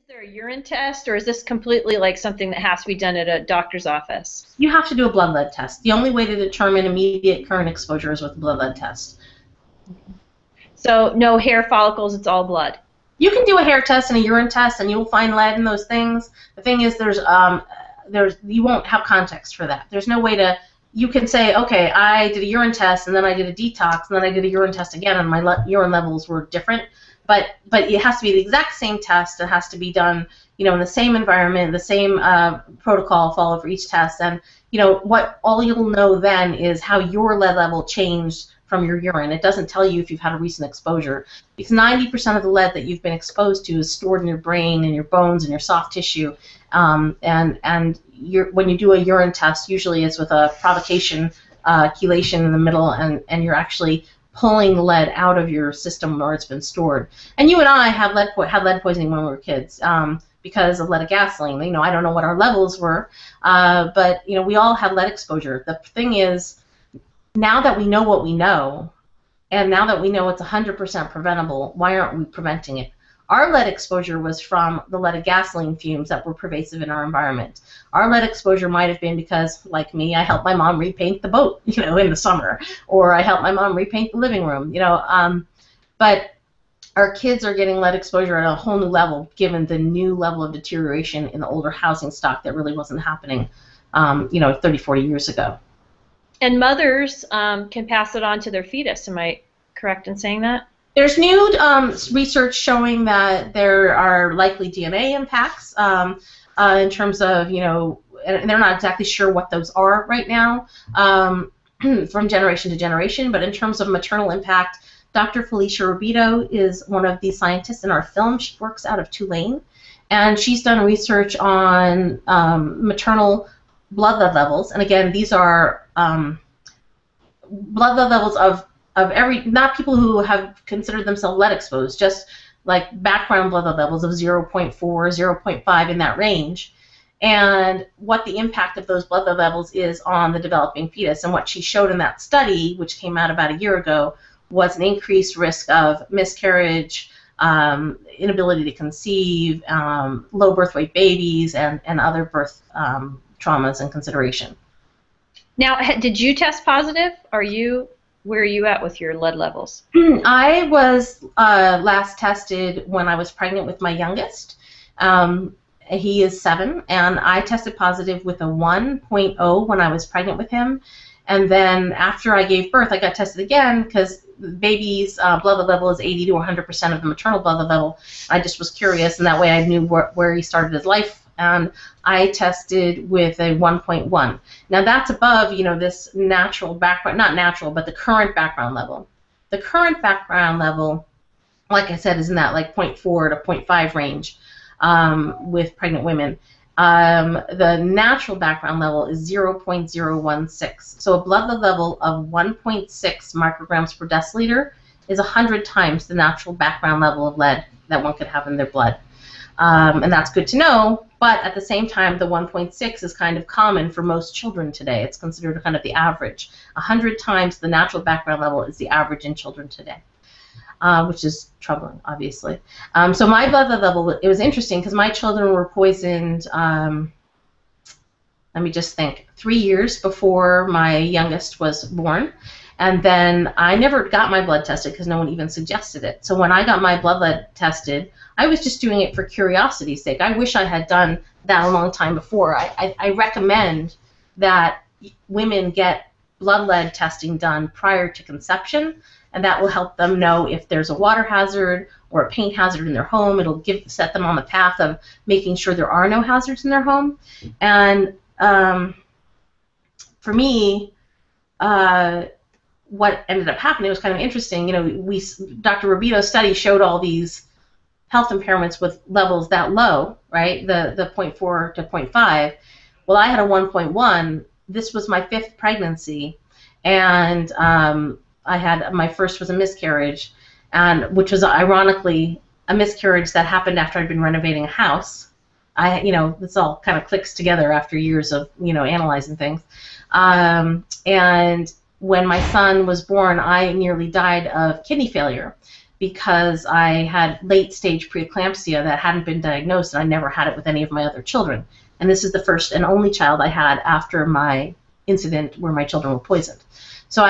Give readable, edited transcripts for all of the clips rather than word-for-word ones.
there a urine test, or is this completely like something that has to be done at a doctor's office? You have to do a blood lead test. The only way to determine immediate current exposure is with a blood lead test. So no hair follicles, it's all blood. You can do a hair test and a urine test, and you'll find lead in those things. The thing is, you won't have context for that. There's no way to. You can say, okay, I did a urine test, and then I did a detox, and then I did a urine test again, and my urine levels were different. But it has to be the exact same test. It has to be done, in the same environment, the same protocol followed for each test. And what all you'll know then is how your lead level changed from your urine. It doesn't tell you if you've had a recent exposure, because 90% of the lead that you've been exposed to is stored in your brain and your bones and your soft tissue. And when you do a urine test, usually it's with a provocation chelation in the middle, and you're actually pulling the lead out of your system where it's been stored. And you and I had lead poisoning when we were kids because of lead gasoline. I don't know what our levels were, but we all had lead exposure. The thing is, now that we know what we know, and now that we know it's 100% preventable, why aren't we preventing it? Our lead exposure was from the lead gasoline fumes that were pervasive in our environment. Our lead exposure might have been because, like me, I helped my mom repaint the boat, in the summer, or I helped my mom repaint the living room, But our kids are getting lead exposure at a whole new level, given the new level of deterioration in the older housing stock that really wasn't happening, 30, 40 years ago. And mothers can pass it on to their fetus. Am I correct in saying that? There's new research showing that there are likely DNA impacts in terms of, and they're not exactly sure what those are right now from generation to generation, but in terms of maternal impact, Dr. Felicia Rubito is one of the scientists in our film. She works out of Tulane, and she's done research on maternal blood lead levels. And again, these are blood lead levels of not people who have considered themselves lead exposed, just like background blood levels of 0.4, 0.5 in that range, and what the impact of those blood levels is on the developing fetus. And what she showed in that study, which came out about a year ago, was an increased risk of miscarriage, inability to conceive, low birth weight babies, and other birth traumas and consideration. Now, did you test positive? Where are you at with your lead levels? I was last tested when I was pregnant with my youngest. He is 7, and I tested positive with a 1.0 when I was pregnant with him. And then after I gave birth, I got tested again because the baby's blood level is 80 to 100% of the maternal blood level. I just was curious, and that way I knew where he started his life. And I tested with a 1.1. Now that's above, this natural background, not natural, but the current background level. The current background level, like I said, is in that like 0.4 to 0.5 range with pregnant women. The natural background level is 0.016. So a blood level of 1.6 micrograms per deciliter is 100 times the natural background level of lead that one could have in their blood. And that's good to know, but at the same time, the 1.6 is kind of common for most children today. It's considered kind of the average. 100 times the natural background level is the average in children today, which is troubling, obviously. So my blood level, it was interesting because my children were poisoned, let me just think, 3 years before my youngest was born. And then I never got my blood tested because no one even suggested it. So when I got my blood lead tested, I was just doing it for curiosity's sake. I wish I had done that a long time before. I recommend that women get blood lead testing done prior to conception, and that will help them know if there's a water hazard or a paint hazard in their home. It'll set them on the path of making sure there are no hazards in their home. And for me, what ended up happening was kind of interesting. Dr. Rubito's study showed all these health impairments with levels that low, right? The 0.4 to 0.5. Well, I had a 1.1. This was my 5th pregnancy, and my first was a miscarriage, and which was ironically a miscarriage that happened after I'd been renovating a house. This all kind of clicks together after years of analyzing things, and when my son was born, I nearly died of kidney failure. because I had late-stage preeclampsia that hadn't been diagnosed, and I never had it with any of my other children. And this is the first and only child I had after my incident where my children were poisoned. So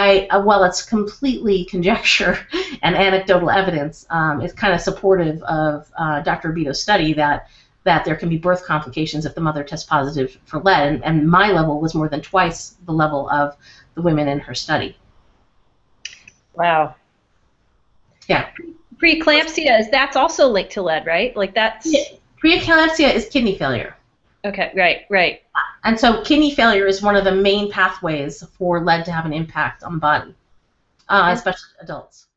while it's completely conjecture and anecdotal evidence, it's kind of supportive of Dr. Abito's study that there can be birth complications if the mother tests positive for lead, and my level was more than twice the level of the women in her study. Wow. Yeah. Preeclampsia, that's also linked to lead, right? Like that's... Yeah. Preeclampsia is kidney failure. Okay, right. And so kidney failure is one of the main pathways for lead to have an impact on the body, especially adults.